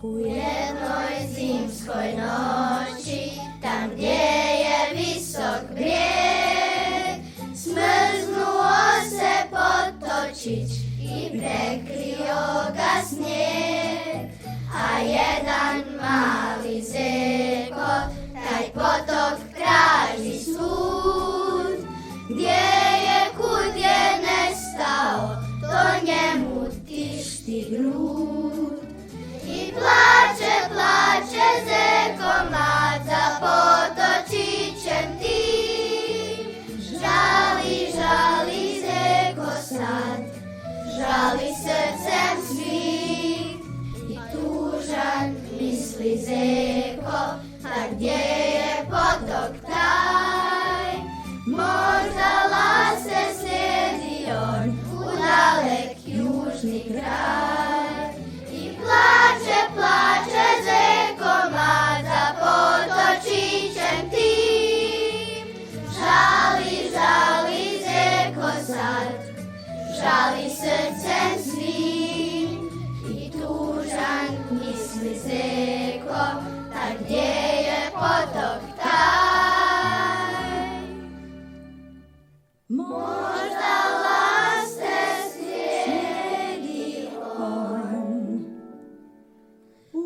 U jednoj zimskoj noći, tam gdje je visok brijeg, smrznuo se potočić i prekrio ga snijeg. A jedan mali zeko taj potok traži svud, gdje je kud je nestao, to njemu tišti grud. I plače, plače zeko mlad za potočićem tim. Žali, žali zeko sad, žali srcem svih. I tužan misli zeko, a gdje je potok taj? Možda lase slijedi on u dalek južni kraj. I plače, plače zeko mlad za potočićem tim. Žali, žali zeko sad, žali srcem svim. I tužan misli zeko, a gdje je potok taj? Možda laste slijedi on u